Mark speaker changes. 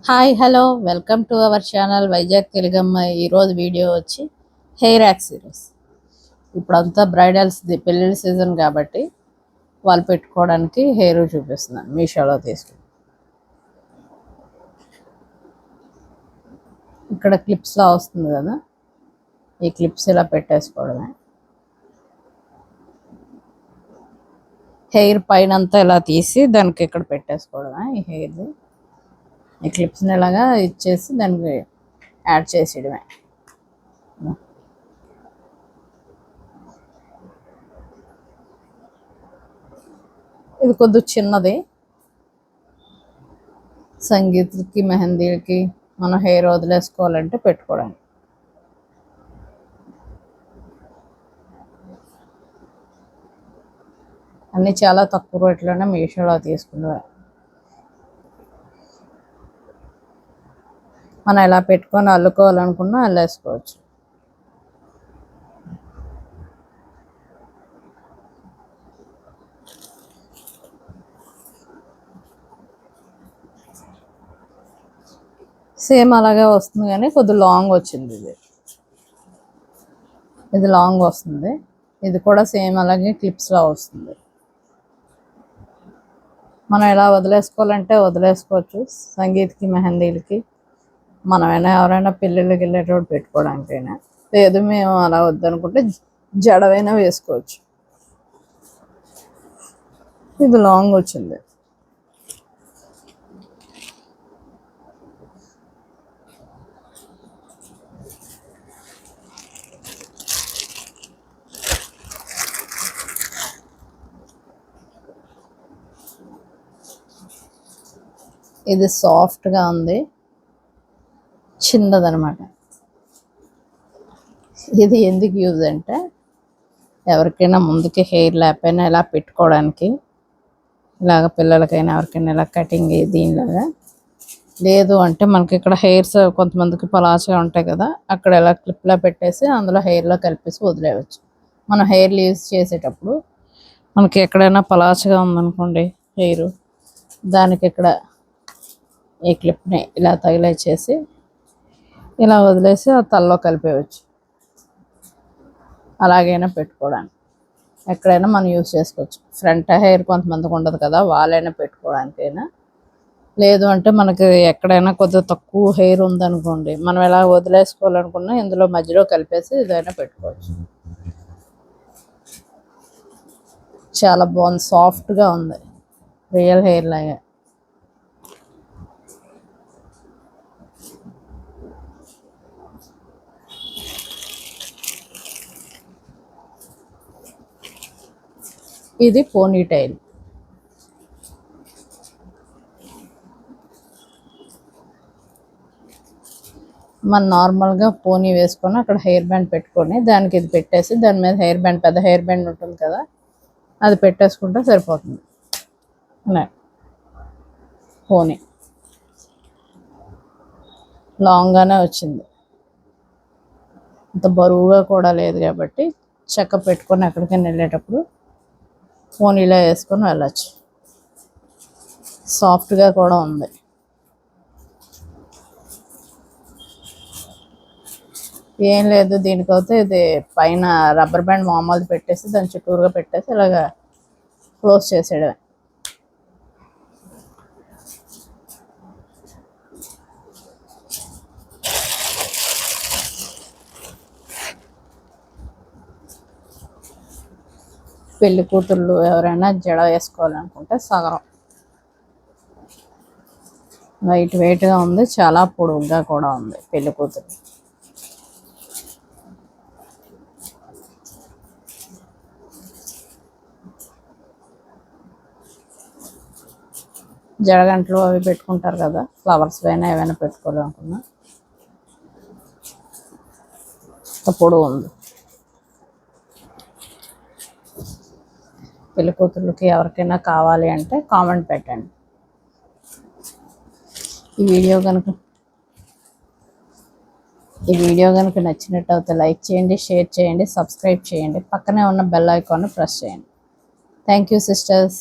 Speaker 1: Hi hello welcome to our channel Vizag Telugamma. ఈరోజు video వచ్చి hair accessories. ఇప్పుడంతా బ్రైడల్స్ది పెళ్ళిళ్ళ సీజన్ కాబట్టి వాళ్ళు పెట్టుకోవడానికి హెయిర్ చూపిస్తున్నాను. మీషోలో తీసుకుని ఇక్కడ క్లిప్స్లా వస్తుంది కదా, ఈ క్లిప్స్ ఇలా పెట్టేసుకోవడమే. హెయిర్ పైన అంతా ఇలా తీసి దానికి ఇక్కడ పెట్టేసుకోవడమే. ఈ హెయిర్ది ఈ క్లిప్స్ని ఇలాగా ఇచ్చేసి దానికి యాడ్ చేసేయడమే. ఇది కొద్దిగా చిన్నది, సంగీత్కి మెహందీకి మనం హెయిర్ వదిలేసుకోవాలంటే పెట్టుకోవడానికి. అన్నీ చాలా తక్కువ రేట్లోనే మీషోలో తీసుకున్నాను. మనం ఎలా పెట్టుకొని అల్లుకోవాలనుకున్నా అల్లేసుకోవచ్చు. సేమ్ అలాగే వస్తుంది కానీ కొద్ది లాంగ్ వచ్చింది. ఇది లాంగ్ వస్తుంది. ఇది కూడా సేమ్ అలాగే క్లిప్స్లా వస్తుంది. మనం ఎలా వదిలేసుకోవాలంటే వదిలేసుకోవచ్చు. సంగీత్కి మెహందీలకి మనమైనా ఎవరైనా పెళ్ళిళ్ళకి వెళ్ళేటప్పుడు పెట్టుకోవడానికైనా, లేదు మేము అలా వద్దనుకుంటే జడవైనా వేసుకోవచ్చు. ఇది లాంగ్ వచ్చింది. ఇది సాఫ్ట్గా ఉంది, చిన్నదనమాట. ఇది ఎందుకు యూజ్ అంటే ఎవరికైనా ముందుకి హెయిర్ లేకపోయినా ఇలా పెట్టుకోవడానికి, ఇలాగ పిల్లలకైనా ఎవరికైనా ఇలా కటింగ్ దీనిలాగా. లేదు అంటే మనకి ఇక్కడ హెయిర్స్ కొంతమందికి పలాచగా ఉంటాయి కదా, అక్కడ ఇలా క్లిప్లా పెట్టేసి అందులో హెయిర్లో కలిపేసి వదిలేయవచ్చు. మనం హెయిర్ యూజ్ చేసేటప్పుడు మనకి ఎక్కడైనా పలాచగా ఉందనుకోండి హెయిర్, దానికి ఇక్కడ ఈ క్లిప్ని ఇలా తగిలేసేసి ఇలా వదిలేసి ఆ తలలో కలిపేయచ్చు. అలాగైనా పెట్టుకోవడానికి ఎక్కడైనా మనం యూజ్ చేసుకోవచ్చు. ఫ్రంట్ హెయిర్ కొంతమందికి ఉండదు కదా, వాళ్ళైనా పెట్టుకోవడానికైనా. లేదు అంటే మనకి ఎక్కడైనా కొద్దిగా తక్కువ హెయిర్ ఉందనుకోండి, మనం ఎలా వదిలేసుకోవాలనుకున్నా ఇందులో మధ్యలో కలిపేసి ఇదైనా పెట్టుకోవచ్చు. చాలా బాగుంది, సాఫ్ట్గా ఉంది, రియల్ హెయిర్ లాగా. ఇది పోనీ టైల్. మనం నార్మల్గా పోనీ వేసుకొని అక్కడ హెయిర్ బ్యాండ్ పెట్టుకొని దానికి ఇది పెట్టేసి దాని మీద హెయిర్ బ్యాండ్, పెద్ద హెయిర్ బ్యాండ్ ఉంటుంది కదా, అది పెట్టేసుకుంటే సరిపోతుంది. పోనీ లాంగ్గానే వచ్చింది, అంత బరువుగా కూడా లేదు కాబట్టి చక్క పెట్టుకొని ఎక్కడికైనా వెళ్ళేటప్పుడు పోనీలో వేసుకొని వెళ్ళచ్చు. సాఫ్ట్గా కూడా ఉంది. ఏం లేదు, దీనికైతే ఇది పైన రబ్బర్ బ్యాండ్ మామూలు పెట్టేసి దాని చుట్టూరుగా పెట్టేసి ఇలాగా క్లోజ్ చేసేయడమే. పెళ్లి కూతుర్లు ఎవరైనా జడ వేసుకోవాలనుకుంటే సగరం. లైట్ వెయిట్గా ఉంది, చాలా పొడవుగా కూడా ఉంది. పెళ్లి కూతురు జడగంటలు అవి పెట్టుకుంటారు కదా, ఫ్లవర్స్ పైన ఏమైనా పెట్టుకోవాలనుకున్నా పొడవు ఉంది. పెళ్లి కూతుర్లకి ఎవరికైనా కావాలి అంటే కామెంట్ పెట్టండి. ఈ వీడియో కనుక నచ్చినట్టయితే లైక్ చేయండి, షేర్ చేయండి, సబ్స్క్రైబ్ చేయండి, పక్కనే ఉన్న బెల్ ఐకాన్ ప్రెస్ చేయండి. Thank you sisters.